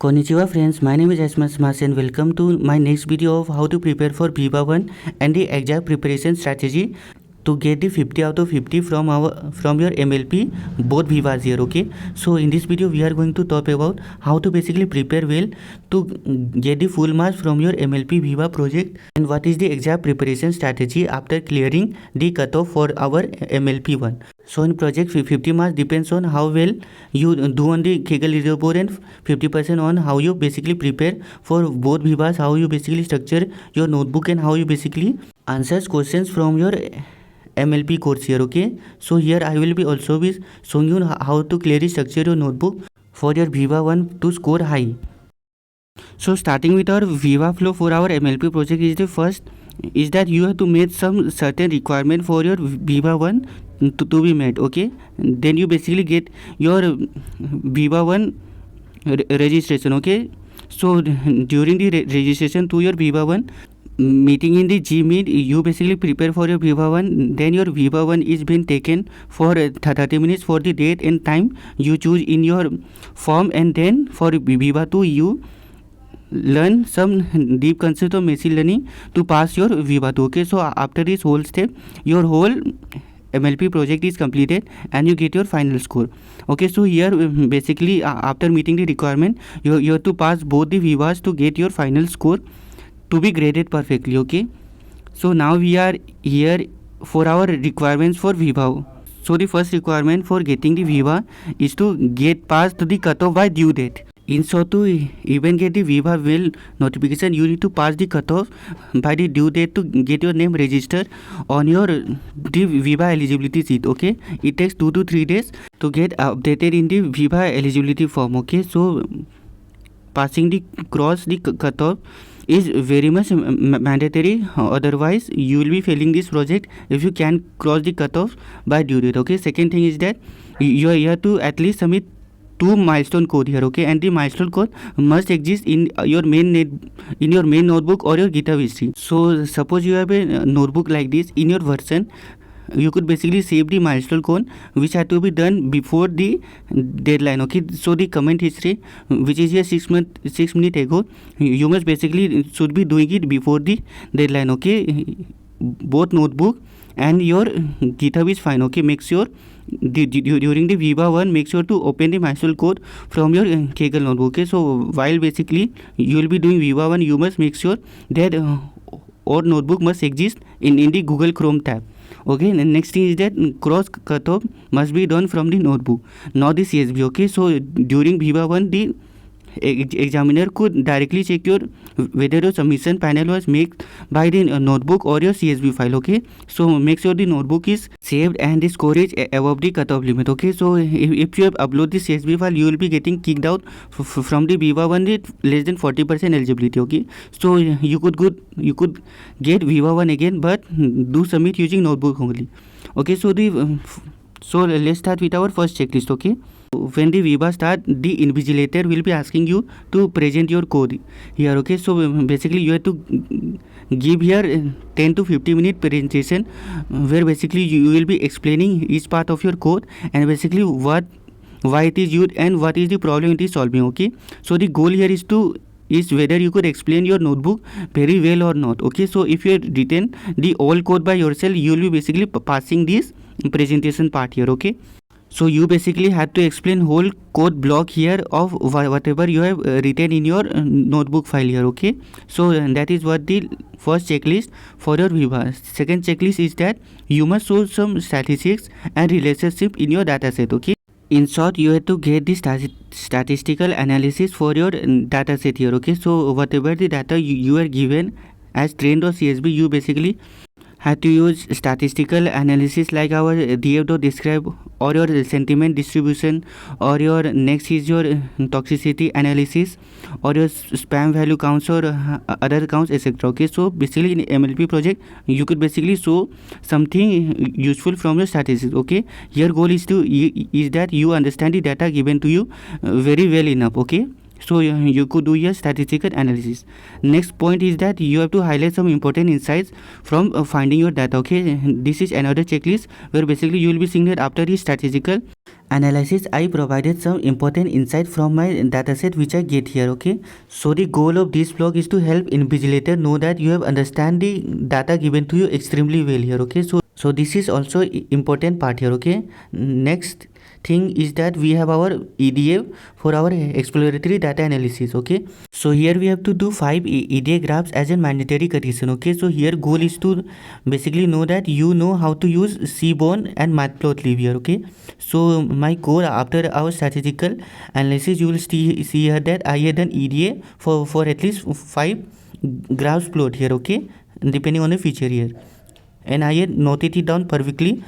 Konnichiwa friends, my name is Asmas and welcome to my next video of how to prepare for Viva 1 and the exact preparation strategy to get the 50 out of 50 from your MLP both Vivas here. Okay, so in this video we are going to talk about how to basically prepare well to get the full marks from your MLP Viva project and what is the exact preparation strategy after clearing the cutoff for our MLP 1. So in project 50 marks depends on how well you do on the Kaggle leaderboard and 50% on how you basically prepare for both Vivas, how you basically structure your notebook and how you basically answers questions from your MLP course here. Okay, so here I will be also be showing you how to clearly structure your notebook for your Viva 1 to score high. So starting with our Viva Flow for our MLP project is the first is that you have to make some certain requirement for your Viva 1 to be met. Okay, then you basically get your Viva 1 registration. Okay, so during the registration to your Viva 1 meeting in the Gmeet, you basically prepare for your Viva 1, then your Viva 1 is been taken for 30 minutes for the date and time you choose in your form, and then for Viva 2 you learn some deep concept of machine learning to pass your Viva 2. Okay, so after this whole step your whole MLP project is completed and you get your final score. Okay, so here basically after meeting the requirement you have to pass both the Vivas to get your final score to be graded perfectly. Okay, so now we are here for our requirements for Viva. So the first requirement for getting the Viva is to get past the cutoff by due date. In short, to even get the Viva well notification, you need to pass the cutoff by the due date to get your name registered on your the Viva eligibility sheet. Okay, it takes 2 to 3 days to get updated in the Viva eligibility form. Okay, so passing the cross the cutoff is very much mandatory, otherwise you will be failing this project if you can cross the cutoff by due date. Okay, second thing is that you have to at least submit 2 milestone code here. Okay, and the milestone code must exist in your main notebook or your GitHub history. So suppose you have a notebook like this, in your version you could basically save the milestone code which had to be done before the deadline. Okay, so the comment history which is here 6 minutes ago, you must basically should be doing it before the deadline. Okay, both notebook and your GitHub is fine. Okay, make sure during the Viva 1 make sure to open the milestone code from your Kaggle notebook. Okay, so while basically you will be doing Viva 1, you must make sure that our notebook must exist in the Google Chrome tab. Okay, and next thing is that cross cutoff must be done from the notebook, not the CSV. Okay, so during Viva 1 the examiner could directly check whether your submission panel was made by the notebook or your CSV file. Okay, so make sure the notebook is saved and the score is above the cutoff limit. Okay, so if you have upload the CSV file, you will be getting kicked out from the Viva 1 with less than 40% eligibility. Okay, so you could get Viva 1 again, but do submit using notebook only. Okay, so let's start with our first checklist. Okay, when the Viva start, the invigilator will be asking you to present your code here. Okay, so basically you have to give here 10 to 50 minute presentation where basically you will be explaining each part of your code and basically why it is used and what is the problem it is solving. Okay, so the goal here is whether you could explain your notebook very well or not. Okay, so if you have written the whole code by yourself, you will be basically passing this presentation part here. Okay, so you basically had to explain whole code block here of whatever you have written in your notebook file here. Okay, so that is what the first checklist for your Viva. Second checklist is that you must show some statistics and relationship in your dataset. Okay, in short, you have to get the statistical analysis for your dataset here. Okay, so whatever the data you are given as trained or CSV, you basically had to use statistical analysis like our DF.describe or your sentiment distribution, or your next is your toxicity analysis or your spam value counts or other counts, etc. Okay, so basically in MLP project you could basically show something useful from your statistics. Okay, your goal is that you understand the data given to you very well enough. Okay, so you could do your statistical analysis. Next point is that you have to highlight some important insights from finding your data. Okay, this is another checklist where basically you will be seeing that after the statistical analysis, I provided some important insight from my dataset which I get here. Okay, so the goal of this blog is to help invigilator know that you have understand the data given to you extremely well here. Okay, so this is also important part here. Okay, next thing is that we have our EDA for our exploratory data analysis. Okay, so here we have to do 5 EDA graphs as a mandatory condition. Okay, so here goal is to basically know that you know how to use seaborn and matplotlib here. Okay, so my goal after our statistical analysis, you will see here that I had done EDA for at least 5 graphs plot here. Okay, depending on the feature here, and I had noted it down perfectly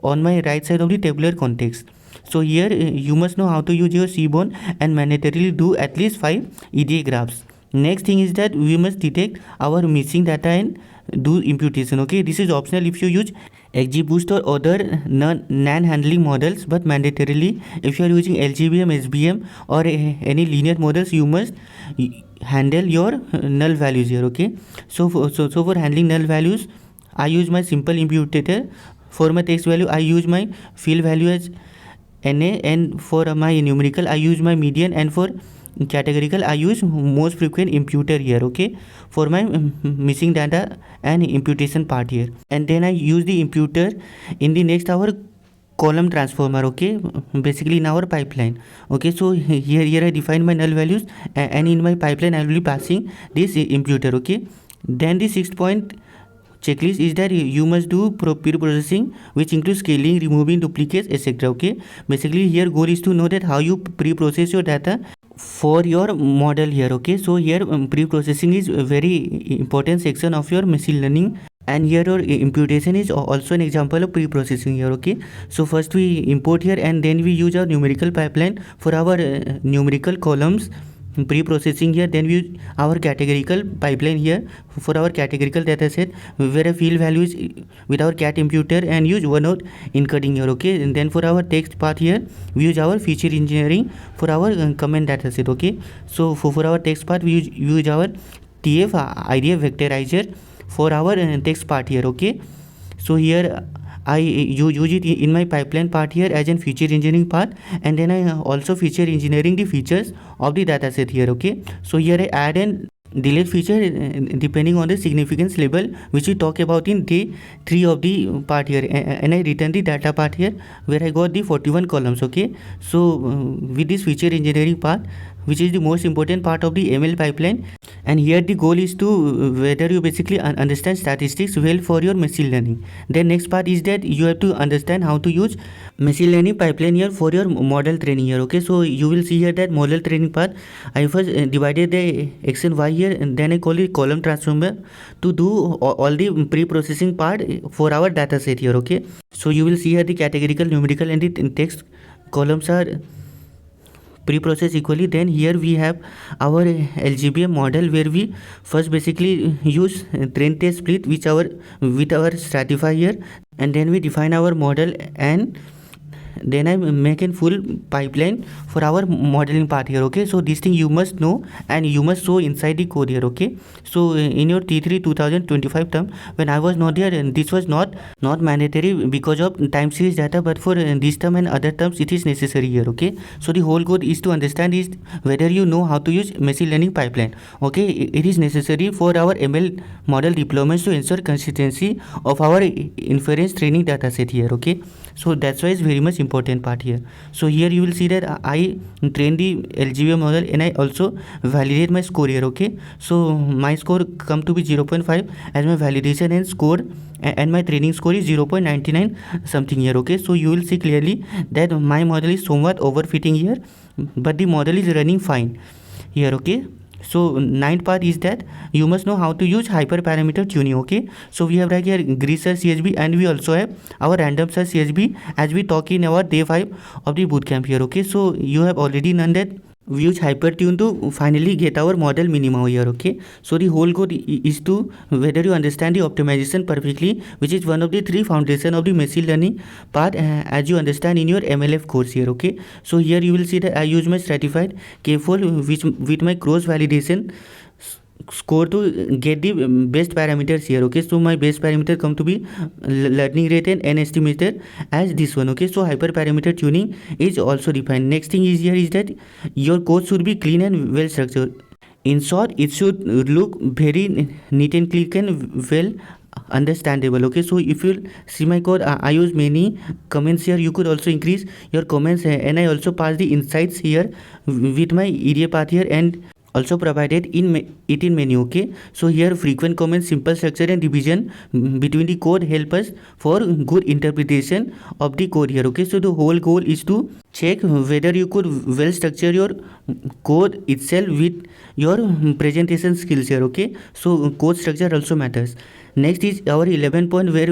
on my right side of the tabular context. So here you must know how to use your seaborn and mandatorily do at least 5 EDA graphs. Next thing is that we must detect our missing data and do imputation. Okay, this is optional if you use XGBoost or other non-handling models, but mandatorily if you are using LGBM, SBM or any linear models, you must handle your null values here. Okay, so for handling null values, I use my simple imputator. For my text value, I use my fill value as NA, and for my numerical I use my median, and for categorical I use most frequent imputer here. Okay, for my missing data and imputation part here, and then I use the imputer in the next our column transformer. Okay, basically in our pipeline. Okay, so here I define my null values, and in my pipeline I will be passing this imputer. Okay, then the 6th point checklist is that you must do pre-processing, which includes scaling, removing duplicates, etc. Okay, basically here goal is to know that how you pre-process your data for your model here. Okay, so here pre-processing is a very important section of your machine learning, and here your imputation is also an example of pre-processing here. Okay, so first we import here, and then we use our numerical pipeline for our numerical columns pre-processing here. Then we use our categorical pipeline here for our categorical dataset, where a field value is with our cat imputer and use one node encoding here. Okay, and then for our text part here we use our feature engineering for our comment dataset. Okay, so for our text part we use our TF IDF vectorizer for our text part here. Okay, so here I use it in my pipeline part here as a feature engineering part, and then I also feature engineering the features of the dataset here. Okay, so here I add and delete feature depending on the significance level, which we talk about in day 3 of the part here, and I return the data part here where I got the 41 columns. Okay, so with this feature engineering part, which is the most important part of the ML pipeline, and here the goal is to whether you basically understand statistics well for your machine learning. Then next part is that you have to understand how to use machine learning pipeline here for your model training here. Okay, so you will see here that model training part, I first divided the X and Y here, and then I call it column transformer to do all the pre-processing part for our data set here. Okay, so you will see here the categorical, numerical and the text columns are pre-process equally. Then here we have our LGBM model, where we first basically use train test split with our stratifier, and then we define our model, and then I make a full pipeline for our modeling part here. Okay, so this thing you must know and you must show inside the code here. Okay, so in your T3 2025 term, when I was not there, and this was not mandatory because of time series data, but for this term and other terms it is necessary here. Okay, so the whole goal is to understand is whether you know how to use machine learning pipeline. Okay, it is necessary for our ML model deployments to ensure consistency of our inference training data set here. Okay, so that's why it's very much important part here. So here you will see that I train the LGBM model, and I also validate my score here. Okay, so my score come to be 0.5 as my validation and score, and my training score is 0.99 something here. Okay, so you will see clearly that my model is somewhat overfitting here, but the model is running fine here. Okay, so ninth part is that you must know how to use hyperparameter tuning. Okay, so we have right here grid search CSV, and we also have our random search CSV as we talk in our day 5 of the bootcamp here. Okay, so you have already known that we use hypertune to finally get our model minimum here. Okay, so the whole goal is to whether you understand the optimization perfectly, which is one of the 3 foundation of the machine learning part, as you understand in your MLF course here. Okay, so here you will see that I use my stratified K4 which with my cross validation score to get the best parameters here. Okay, so my best parameter come to be learning rate and n estimator as this one. Okay, so hyperparameter tuning is also defined. Next thing is here is that your code should be clean and well structured. In short, it should look very neat and clean and well understandable. Okay, so if you see my code, I use many comments here. You could also increase your comments, and I also pass the insights here with my EDA path here, and also provided in menu. Okay, so here frequent comments, simple structure and division between the code help us for good interpretation of the code here. Okay, so the whole goal is to check whether you could well structure your code itself with your presentation skills here. Okay, so code structure also matters. Next is our 11 point, where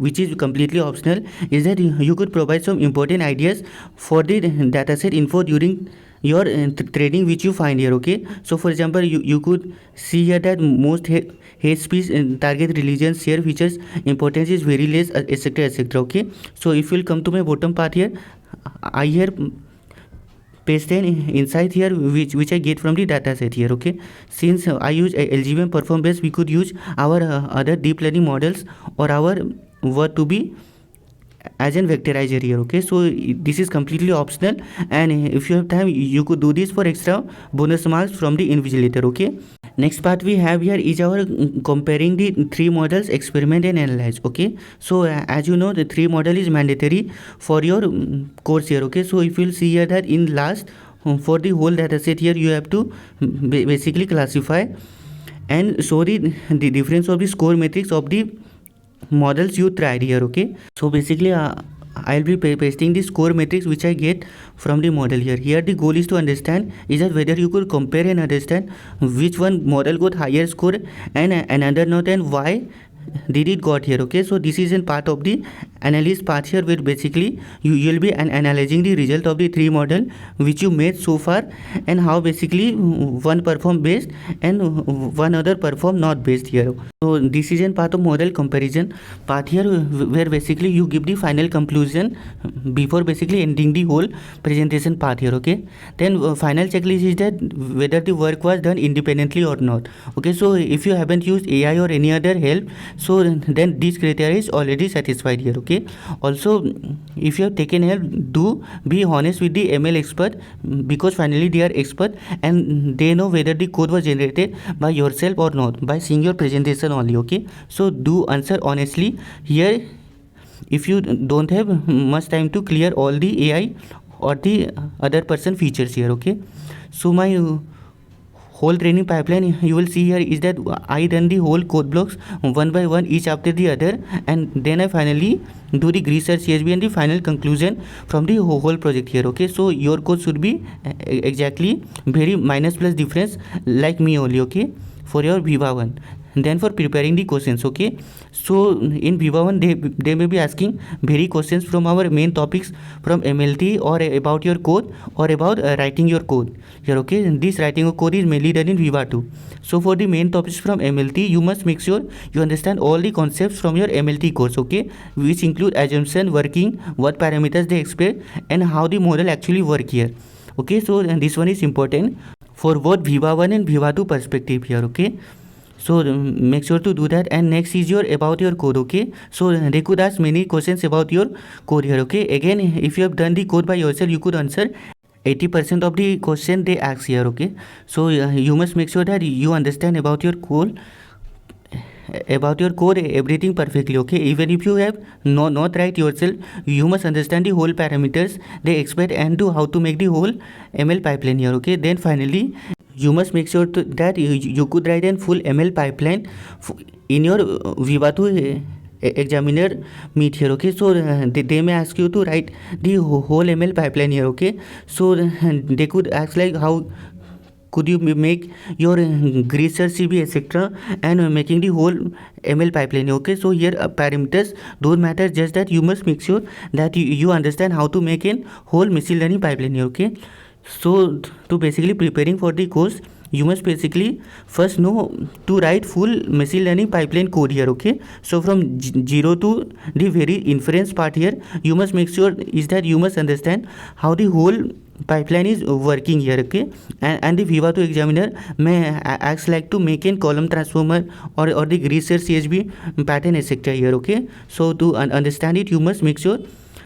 which is completely optional, is that you could provide some important ideas for the dataset info during your trading which you find here. Okay, so for example, you could see here that most hate speech and target religions here features importance is very less, etc, etc. Okay, so if you'll come to my bottom part here, I here paste an insight here which I get from the dataset here. Okay, since I use LGBM perform based, we could use our other deep learning models or our word to be as an vectorizer here. Okay, so this is completely optional, and if you have time you could do this for extra bonus marks from the invigilator. Okay, next part we have here is our comparing the three models, experiment and analyze. Okay, so as you know, the three model is mandatory for your course here. Okay, so if you'll see here that in last for the whole data set here, you have to basically classify and show the difference of the score matrix of the models you tried here. Okay, so basically I'll be pasting the score matrix which I get from the model here. Here the goal is to understand is that whether you could compare and understand which one model got higher score and another not, and why did it got here. Okay, so this is a part of the analysis part here, where basically you will be analyzing the result of the three model which you made so far, and how basically one perform best and one other perform not best here. So this is a part of model comparison part here, where basically you give the final conclusion before basically ending the whole presentation part here. Okay, then final checklist is that whether the work was done independently or not. Okay, so if you haven't used AI or any other help, so then this criteria is already satisfied here. Okay, also if you have taken help, do be honest with the ML expert, because finally they are expert and they know whether the code was generated by yourself or not by seeing your presentation only. Okay, so do answer honestly here if you don't have much time to clear all the AI or the other person features here. Okay, so my whole training pipeline you will see here is that I run the whole code blocks one by one, each after the other, and then I finally do the research CSV and the final conclusion from the whole project here. Okay, so your code should be exactly very minus plus difference like me only. Okay, for your Viva 1. Then for preparing the questions. Okay, so in Viva 1 they may be asking very questions from our main topics from MLT, or about your code, or about writing your code here. Okay, and this writing of code is mainly done in Viva 2. So for the main topics from MLT, you must make sure you understand all the concepts from your MLT course. Okay, which include assumption, working, what parameters they expect, and how the model actually work here. Okay, so and this one is important for both Viva 1 and Viva 2 perspective here. Okay, so make sure to do that. And next is your about your code. Okay, so they could ask many questions about your code here. Okay, again if you have done the code by yourself, you could answer 80% of the question they ask here. Okay, so you must make sure that you understand about your code everything perfectly. Okay, even if you have not write yourself, you must understand the whole parameters they expect and to how to make the whole ML pipeline here. Okay, then finally you must make sure that you could write a full ML pipeline in your Viva 2 examiner meet here. Okay, so they may ask you to write the whole ML pipeline here. Okay, so they could ask like how could you make your research CV etc, and making the whole ML pipeline. Okay, so here parameters don't matter, just that you must make sure that you understand how to make a whole machine learning pipeline here. Okay, so to basically preparing for the course, you must basically first know to write full machine learning pipeline code here. Okay, so from zero to the very inference part here, you must make sure is that you must understand how the whole pipeline is working here, okay. And the Viva 2 examiner may acts like to make a column transformer or the research CSV pattern, etc. here, okay. So to understand it, you must make sure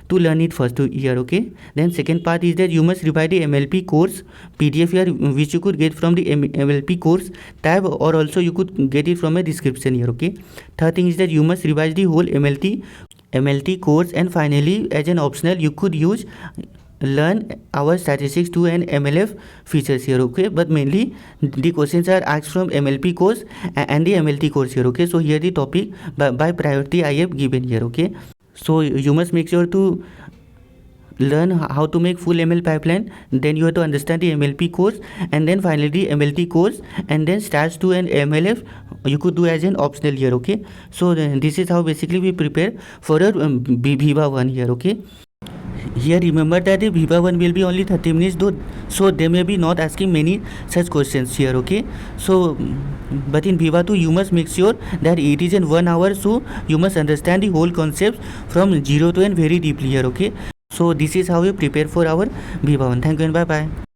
to learn it first here, okay. Then second part is that you must revise the MLP course PDF here, which you could get from the MLP course tab, or also you could get it from a description here, okay. Third thing is that you must revise the whole MLT course. And finally, as an optional, you could use learn our statistics 2 and MLF features here, okay. But mainly the questions are asked from MLP course and the MLT course here, okay. So here the topic by priority I have given here, okay. So you must make sure to learn how to make full ML pipeline, then you have to understand the MLP course, and then finally the MLT course, and then stats 2 and MLF you could do as an optional here, okay. So this is how basically we prepare for our Viva 1 here, okay. Here remember that the Viva 1 will be only 30 minutes though, so they may be not asking many such questions here, okay. So but in Viva 2 you must make sure that it is in 1 hour, so you must understand the whole concept from 0 to n very deeply here, okay. So this is how we prepare for our Viva 1. Thank you and bye bye.